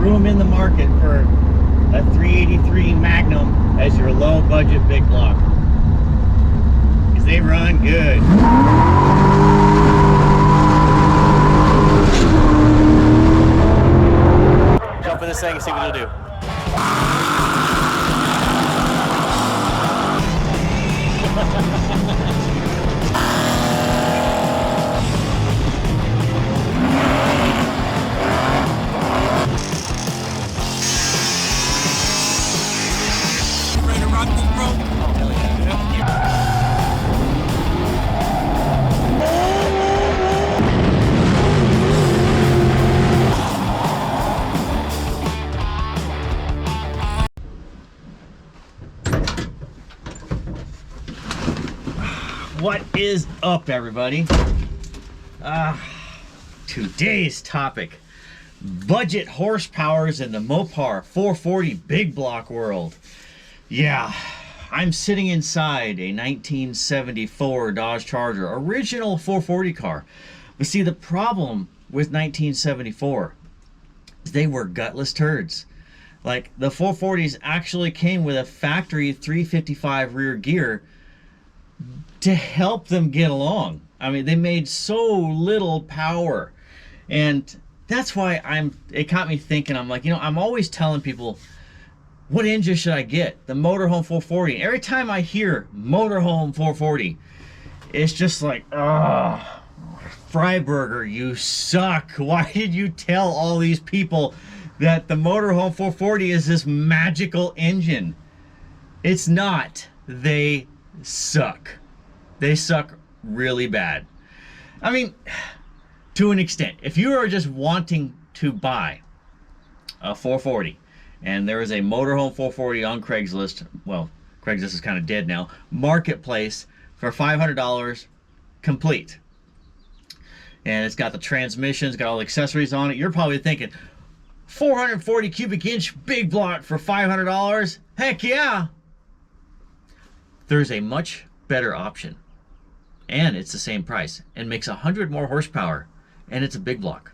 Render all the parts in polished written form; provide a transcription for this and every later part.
room in the market for a 383 Magnum as your low budget big block, because they run good. Jump in this thing and see what it'll do. What is up, everybody? Today's topic: budget horsepowers in the Mopar 440 big block world. Yeah, I'm sitting inside a 1974 Dodge Charger, original 440 car. But see, the problem with 1974 is they were gutless turds. Like, the 440s actually came with a factory 355 rear gear to help them get along. I mean, they made so little power, and that's why it got me thinking. I'm like, I'm always telling people, what engine should I get? The motorhome 440. Every time I hear motorhome 440, it's just like, Freiburger, you suck. Why did you tell all these people that the motorhome 440 is this magical engine? It's not. They suck. They suck really bad. I mean, to an extent. If you are just wanting to buy a 440, and there is a motorhome 440 on Craigslist, well, Craigslist is kind of dead now, marketplace for $500 complete, and it's got the transmission, it's got all the accessories on it, you're probably thinking, 440 cubic inch big block for $500? Heck yeah! There's a much better option, and it's the same price, and makes 100 more horsepower, and it's a big block.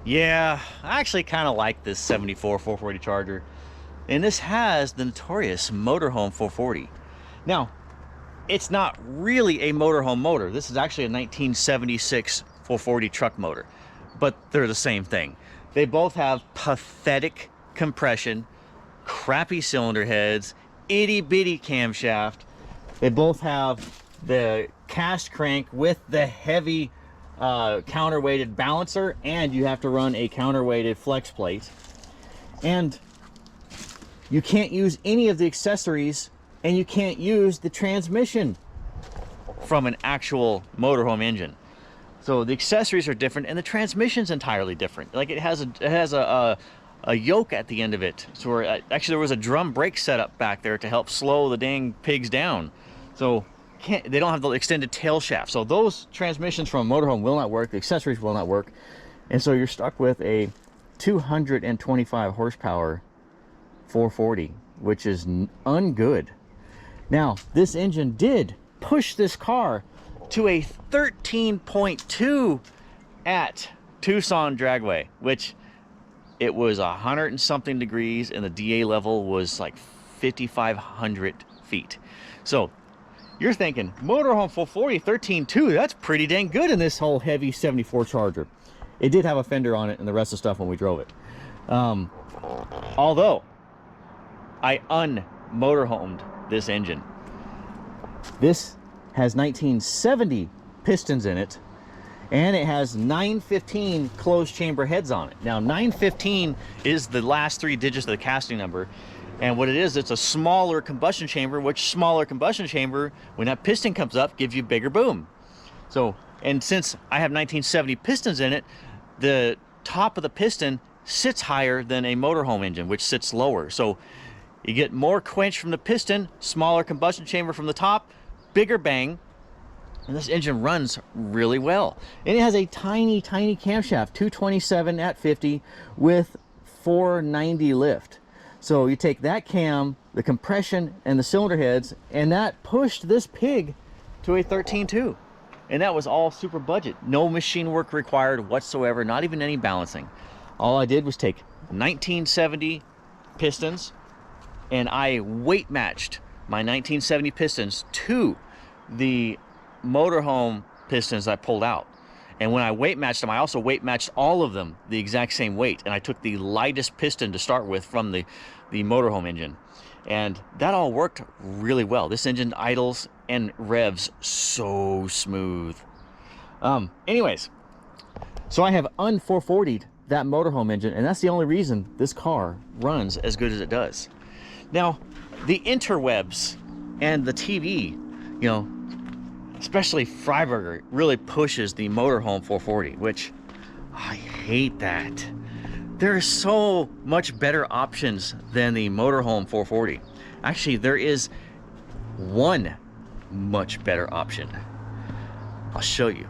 Yeah, I actually kind of like this 74 440 Charger, and this has the notorious motorhome 440. Now, it's not really a motorhome motor. This is actually a 1976 440 truck motor, but they're the same thing. They both have pathetic compression, crappy cylinder heads, itty-bitty camshaft. They both have the cast crank with the heavy counterweighted balancer, and you have to run a counterweighted flex plate. And you can't use any of the accessories, and you can't use the transmission from an actual motorhome engine. So the accessories are different, and the transmission's entirely different. Like, it has a yoke at the end of it. So actually there was a drum brake setup back there to help slow the dang pigs down. So they don't have the extended tail shaft. So those transmissions from a motorhome will not work. The accessories will not work, and so you're stuck with a 225 horsepower 440, which is ungood. Now, this engine did push this car to a 13.2 at Tucson Dragway, which it was 100 and something degrees, and the DA level was like 5,500 feet. So you're thinking, motorhome 440 13.2, that's pretty dang good in this whole heavy 74 Charger. It did have a fender on it and the rest of the stuff when we drove it. Although I un-motorhomed this engine. This has 1970 pistons in it, and it has 915 closed chamber heads on it. Now, 915 is the last 3 digits of the casting number, and what it is, it's a smaller combustion chamber, which smaller combustion chamber, when that piston comes up, gives you bigger boom. So, and since I have 1970 pistons in it, the top of the piston sits higher than a motorhome engine, which sits lower. So you get more quench from the piston, smaller combustion chamber from the top, bigger bang, and this engine runs really well. And it has a tiny camshaft, 227 at 50 with 490 lift. So you take that cam, the compression, and the cylinder heads, and that pushed this pig to a 13.2. And that was all super budget. No machine work required whatsoever, not even any balancing. All I did was take 1970 pistons and I weight matched my 1970 pistons to the motorhome pistons I pulled out. And when I weight matched them, I also weight matched all of them the exact same weight. And I took the lightest piston to start with from the motorhome engine. And that all worked really well. This engine idles and revs so smooth. Anyways, so I have un-440'd that motorhome engine, and that's the only reason this car runs as good as it does. Now, the interwebs and the TV, you know, especially Freiburger, really pushes the motorhome 440, which I hate that. There are so much better options than the motorhome 440. Actually, there is one much better option. I'll show you.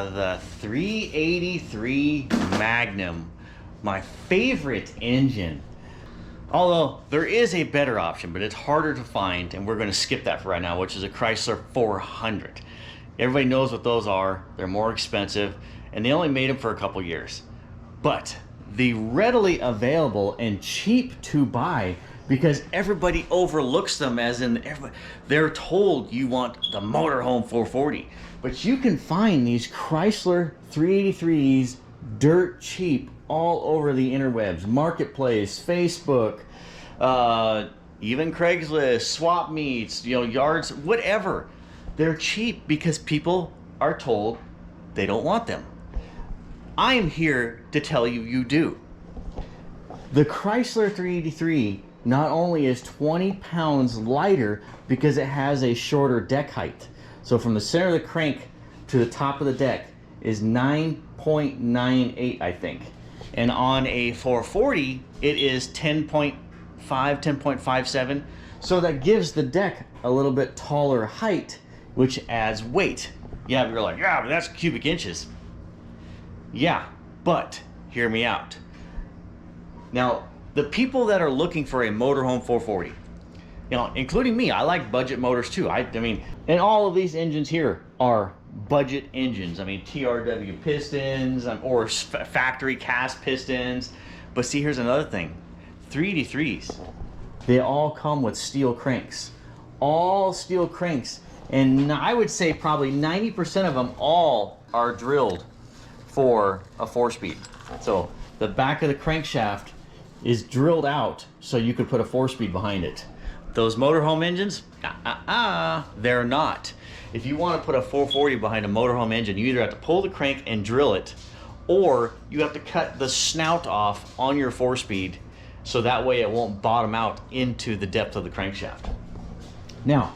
The 383 Magnum, my favorite engine. Although there is a better option, but it's harder to find, and we're going to skip that for right now, which is a Chrysler 400. Everybody knows what those are. They're more expensive, and they only made them for a couple years. But the readily available and cheap to buy, because everybody overlooks them, as in they're told you want the motorhome 440. But you can find these Chrysler 383s dirt cheap all over the interwebs, Marketplace, Facebook, even Craigslist, swap meets, you know, yards, whatever. They're cheap because people are told they don't want them. I am here to tell you you do. The Chrysler 383 not only is 20 pounds lighter because it has a shorter deck height. So from the center of the crank to the top of the deck is 9.98, I think. And on a 440, it is 10.5, 10.57. So that gives the deck a little bit taller height, which adds weight. Yeah, you're like, yeah, but that's cubic inches. Yeah, but hear me out. Now, the people that are looking for a motorhome 440, you know, including me, I like budget motors too. I mean, and all of these engines here are budget engines. I mean, TRW pistons or factory cast pistons. But see, here's another thing. 383s, they all come with steel cranks. All steel cranks. And I would say probably 90% of them all are drilled for a 4-speed. So the back of the crankshaft is drilled out so you could put a 4-speed behind it. Those motorhome engines, they're not. If you want to put a 440 behind a motorhome engine, you either have to pull the crank and drill it, or you have to cut the snout off on your 4-speed so that way it won't bottom out into the depth of the crankshaft. Now,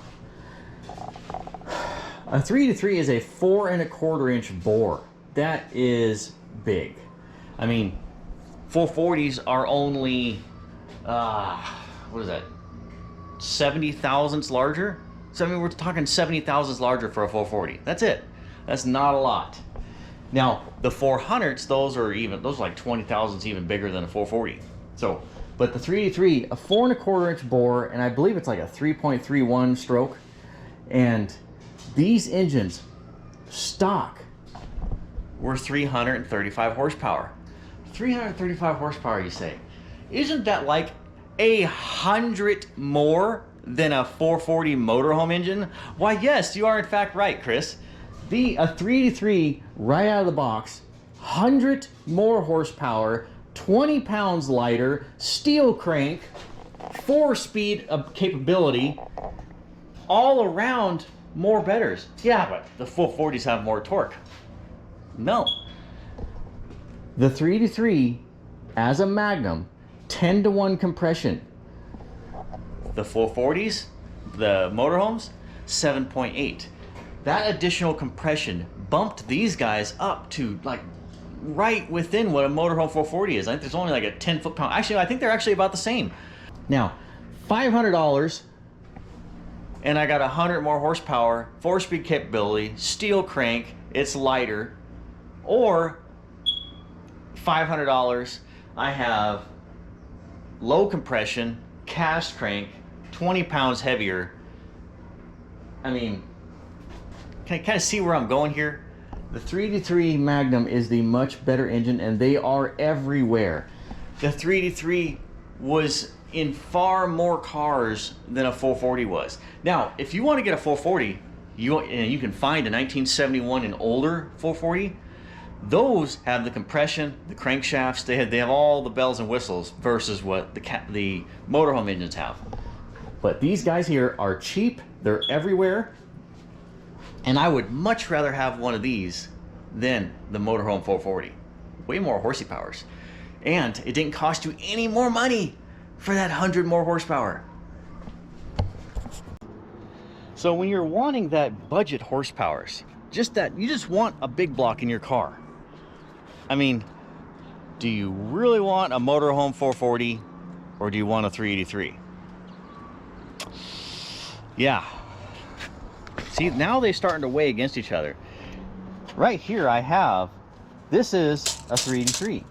a 383 is a 4¼ bore. That is big. I mean, 440s are only, what is that, 70 thousandths larger? So I mean, we're talking 70 thousandths larger for a 440. That's it. That's not a lot. Now, the 400s, those are like 20 thousandths even bigger than a 440. So, but the 383, a 4¼ bore, and I believe it's like a 3.31 stroke. And these engines, stock, were 335 horsepower. 335 horsepower, you say? Isn't that like 100 more than a 440 motorhome engine? Why, yes, you are in fact right, Chris. A 383 right out of the box, 100 more horsepower, 20 pounds lighter, steel crank, 4-speed capability, all around more betters. Yeah, but the 440s have more torque. No. The 383 as a Magnum, 10-to-1 compression. The 440s, the motorhomes, 7.8. That additional compression bumped these guys up to like right within what a motorhome 440 is. I think there's only like a 10 foot-pound. Actually, I think they're actually about the same. Now, $500, and I got 100 more horsepower, 4-speed capability, steel crank, it's lighter, or $500. I have low compression, cast crank, 20 pounds heavier. I mean, can I kind of see where I'm going here? The 383 Magnum is the much better engine, and they are everywhere. The 383 was in far more cars than a 440 was. Now, if you want to get a 440, you can find a 1971 and older 440. Those have the compression, the crankshafts, they have all the bells and whistles versus what the motorhome engines have. But these guys here are cheap, they're everywhere, and I would much rather have one of these than the motorhome 440. Way more horsey powers. And it didn't cost you any more money for that 100 more horsepower. So when you're wanting that budget horsepowers, you just want a big block in your car. I mean, do you really want a motorhome 440 or do you want a 383? Yeah. See, now they're starting to weigh against each other. Right here I have, this is a 383.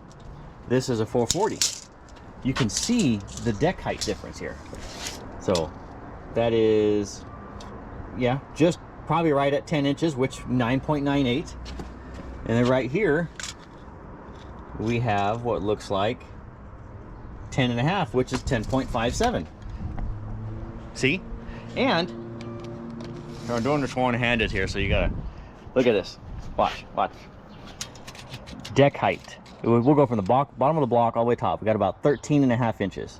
This is a 440. You can see the deck height difference here. So that is, yeah, just probably right at 10 inches, which 9.98. And then right here, we have what looks like 10.5, which is 10.57. See? And I'm doing this one-handed here, so you gotta look at this. Watch, watch. Deck height. We'll go from the bottom of the block all the way top. We got about 13.5 inches.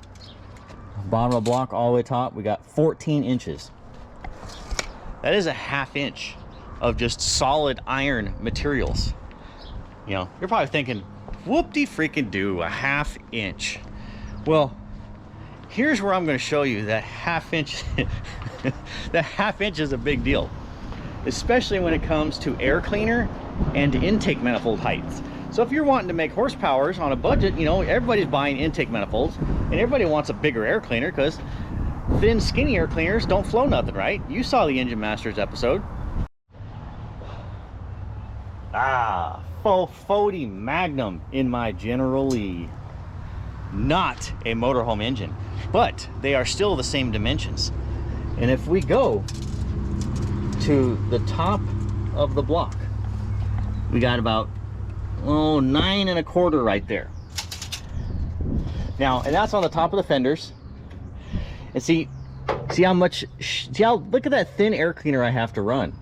Bottom of the block all the way top, we got 14 inches. That is a ½ inch of just solid iron materials. You know, you're probably thinking, whoop-de-freaking-do, a ½ inch. Well, here's where I'm going to show you that ½ inch. That ½ inch is a big deal, especially when it comes to air cleaner and intake manifold heights. So if you're wanting to make horsepowers on a budget, you know, everybody's buying intake manifolds, and everybody wants a bigger air cleaner because thin, skinny air cleaners don't flow nothing, right? You saw the Engine Masters episode. Ah, 440 Magnum in my General Lee. Not a motorhome engine, but they are still the same dimensions. And if we go to the top of the block, we got about 9 1/4 right there. Now, and that's on the top of the fenders. And see how much, look at that thin air cleaner I have to run.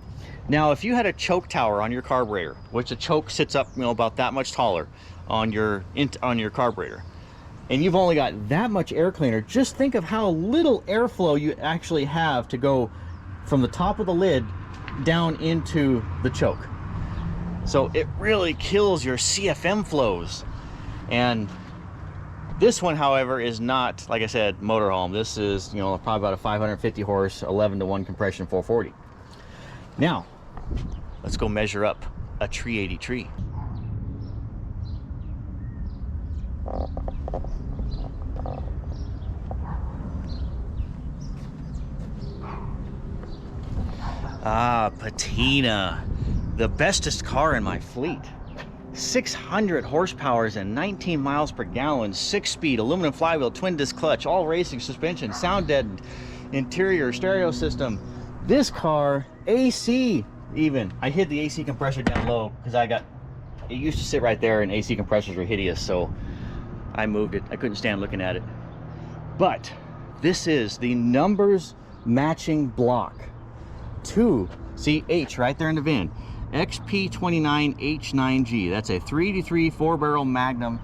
Now, if you had a choke tower on your carburetor, which the choke sits up, you know, about that much taller on your carburetor, and you've only got that much air cleaner, just think of how little airflow you actually have to go from the top of the lid down into the choke. So it really kills your CFM flows. And this one, however, is not, like I said, motorhome. This is, you know, probably about a 550 horse, 11-to-1 compression 440. Now, let's go measure up a 380 tree. Ah, Patina, the bestest car in my fleet. 600 horsepower and 19 miles per gallon, 6-speed, aluminum flywheel, twin disc clutch, all racing suspension, sound deadened interior, stereo system. This car, AC even. I hid the AC compressor down low because it used to sit right there and AC compressors were hideous, so I moved it. I couldn't stand looking at it. But this is the numbers matching block to, see H right there in the VIN, XP29H9G. That's a 383 4-barrel Magnum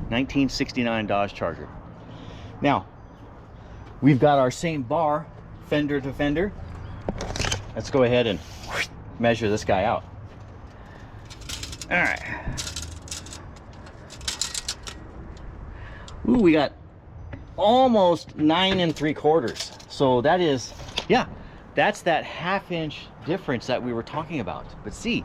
1969 Dodge Charger. Now, we've got our same bar, fender to fender. Let's go ahead and measure this guy out. All right. Ooh, we got almost 9 3/4. So that is, yeah, that's that ½ inch difference that we were talking about. But see,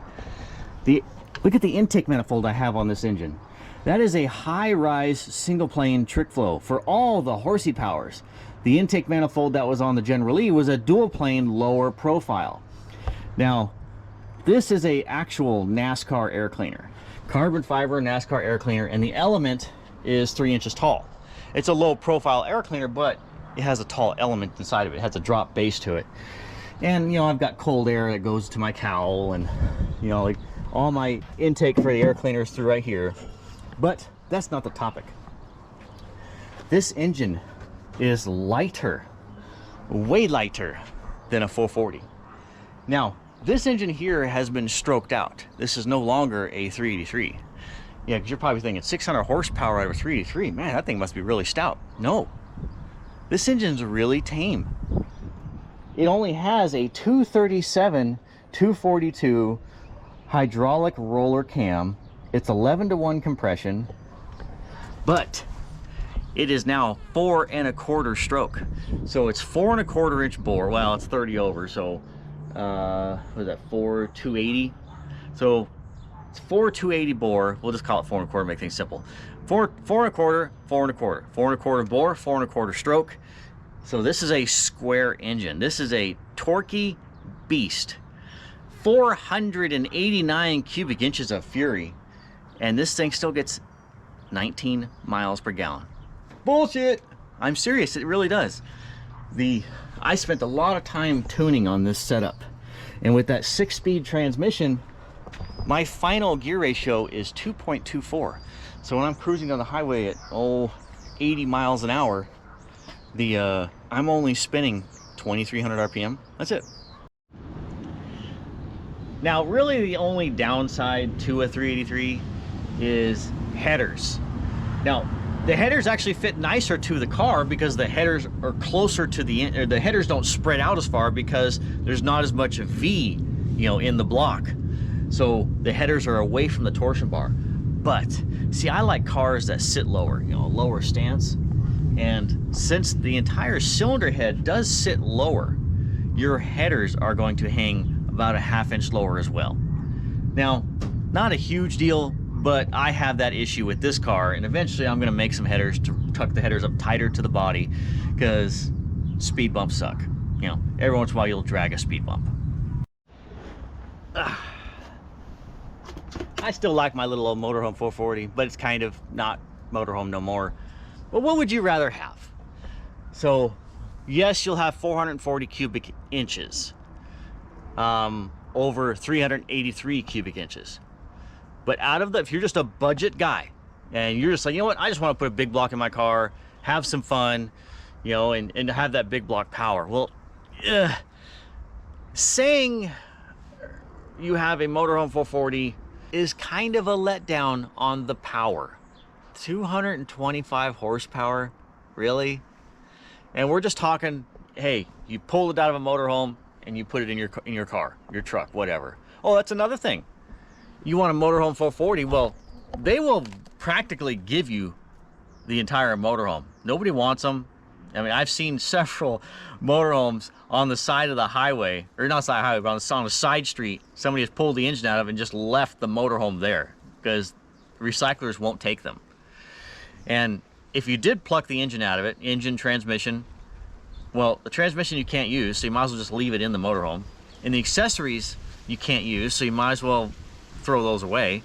look at the intake manifold I have on this engine. That is a high-rise single plane trick flow for all the horsey powers. The intake manifold that was on the General Lee was a dual plane lower profile. Now, this is a actual NASCAR air cleaner. carbon fiber NASCAR air cleaner, and the element is 3 inches tall. It's a low profile air cleaner, but it has a tall element inside of it. It has a drop base to it. And you know, I've got cold air that goes to my cowl, and you know, like all my intake for the air cleaner is through right here. But that's not the topic. This engine is lighter, way lighter than a 440. Now, this engine here has been stroked out. This is no longer a 383. Yeah, because you're probably thinking 600 horsepower out of a 383. Man, that thing must be really stout. No, this engine's really tame. It only has a 237 242 hydraulic roller cam. It's 11-to-1 compression, but it is now 4 1/4 stroke. So it's 4 1/4 inch bore. Well, it's 30 over, so what is that, 4 280? So it's 4 280 bore. We'll just call it 4 1/4, make things simple. 4 1/4, 4 1/4, 4 1/4 bore, 4 1/4 stroke. So this is a square engine. This is a torquey beast. 489 cubic inches of fury, and this thing still gets 19 miles per gallon. Bullshit! I'm serious, it really does. I spent a lot of time tuning on this setup, and with that 6-speed transmission, my final gear ratio is 2.24. So when I'm cruising down the highway at 80 miles an hour, I'm only spinning 2,300 RPM. That's it. Now, really the only downside to a 383 is headers. Now, the headers actually fit nicer to the car because the headers are closer to the headers don't spread out as far because there's not as much V, you know, in the block. So the headers are away from the torsion bar. But see, I like cars that sit lower, you know, lower stance. And since the entire cylinder head does sit lower, your headers are going to hang about a 1/2 inch lower as well. Now, not a huge deal, but I have that issue with this car, and eventually I'm going to make some headers to tuck the headers up tighter to the body, because speed bumps suck. You know, every once in a while you'll drag a speed bump. I still like my little old motorhome 440, but it's kind of not motorhome no more. But what would you rather have? So yes, you'll have 440 cubic inches over 383 cubic inches. But out of if you're just a budget guy and you're just like, you know what, I just want to put a big block in my car, have some fun, you know, and have that big block power. Well, saying you have a motorhome 440 is kind of a letdown on the power. 225 horsepower, really? And we're just talking, hey, you pull it out of a motorhome and you put it in your car, your truck, whatever. Oh, that's another thing. You want a motorhome 440? Well, they will practically give you the entire motorhome. Nobody wants them. I mean, I've seen several motorhomes on the side of the highway, or not side of the highway, but on a side street. Somebody has pulled the engine out of it and just left the motorhome there because recyclers won't take them. And if you did pluck the engine out of it, engine, transmission, well, the transmission you can't use, so you might as well just leave it in the motorhome. And the accessories you can't use, so you might as well throw those away.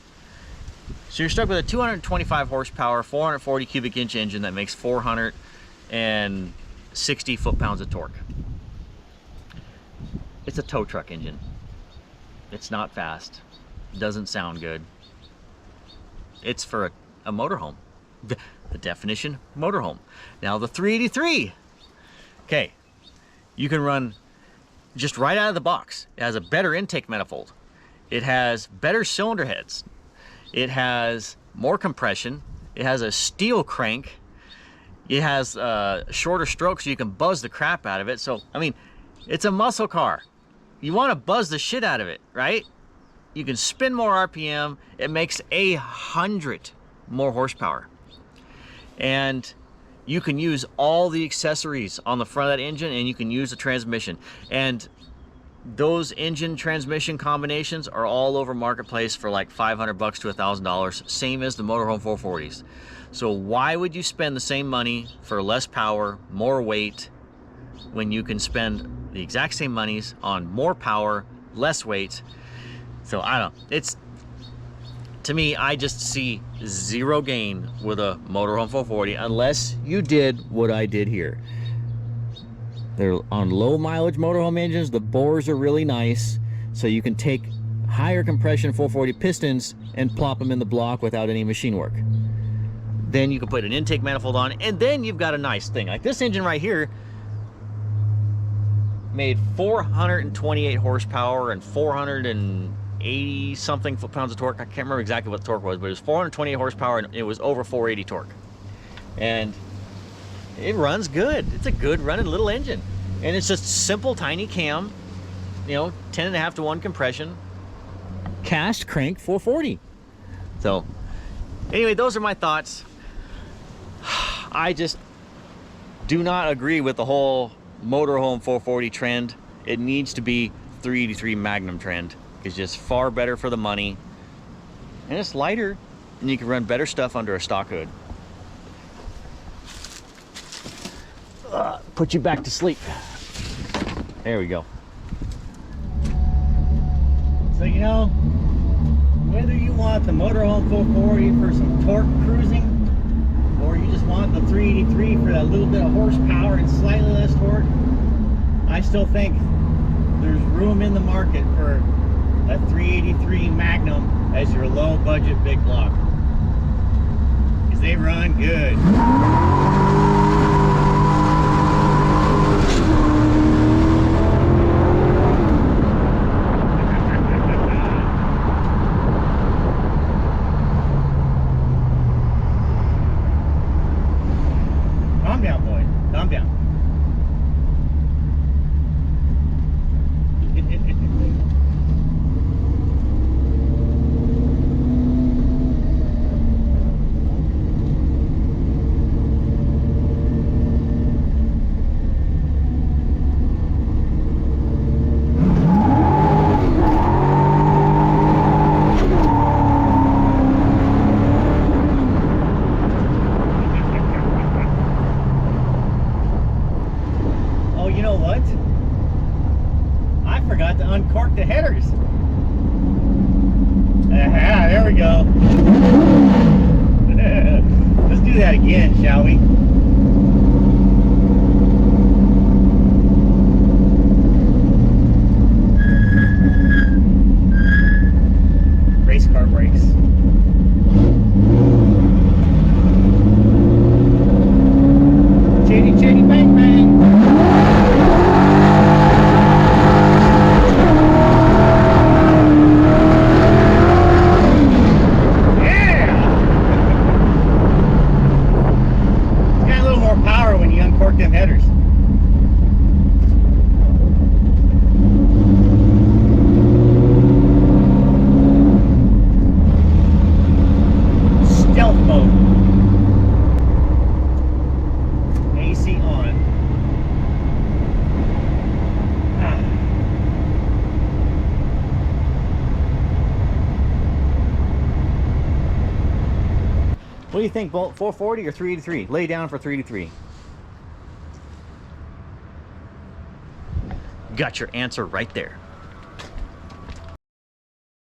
So you're stuck with a 225 horsepower, 440 cubic inch engine that makes 460 foot-pounds of torque. It's a tow truck engine. It's not fast. It doesn't sound good. It's for a motorhome. The definition, motorhome. Now the 383. Okay, you can run just right out of the box. It has a better intake manifold. It has better cylinder heads. It has more compression. It has a steel crank. It has shorter stroke, so you can buzz the crap out of it. So, I mean, it's a muscle car. You want to buzz the shit out of it, right? You can spin more RPM. It makes 100 more horsepower. And you can use all the accessories on the front of that engine, and you can use the transmission. And those engine transmission combinations are all over marketplace for like $500 to $1,000, same as the motorhome 440s. So why would you spend the same money for less power, more weight, when you can spend the exact same monies on more power, less weight? So I don't know. To me, I just see zero gain with a motorhome 440 unless you did what I did here. They're on low mileage motorhome engines. The bores are really nice, so you can take higher compression 440 pistons and plop them in the block without any machine work. Then you can put an intake manifold on, and then you've got a nice thing. Like this engine right here made 428 horsepower and 480 something foot-pounds of torque. I can't remember exactly what the torque was, but it was 428 horsepower and it was over 480 torque. And it runs good. It's a good running little engine. And it's just simple, tiny cam, you know, 10.5 to 1 compression, cast crank 440. So anyway, those are my thoughts. I just do not agree with the whole motorhome 440 trend. It needs to be 383 Magnum trend. It's just far better for the money, and it's lighter, and you can run better stuff under a stock hood. Put you back to sleep. There we go. So, you know, whether you want the motorhome 440 for some torque cruising, or you just want the 383 for that little bit of horsepower and slightly less torque, I still think there's room in the market for a 383 Magnum as your low budget big block, because they run good. Calm down, boy. Calm down. You know what? I forgot to uncork the headers. Aha, there we go. Let's do that again, shall we? Race car brakes. Chitty chitty bang bang. Them headers. Stealth mode. AC on. What do you think, Bolt? 440 or 383? Lay down for 383. Got your answer right there.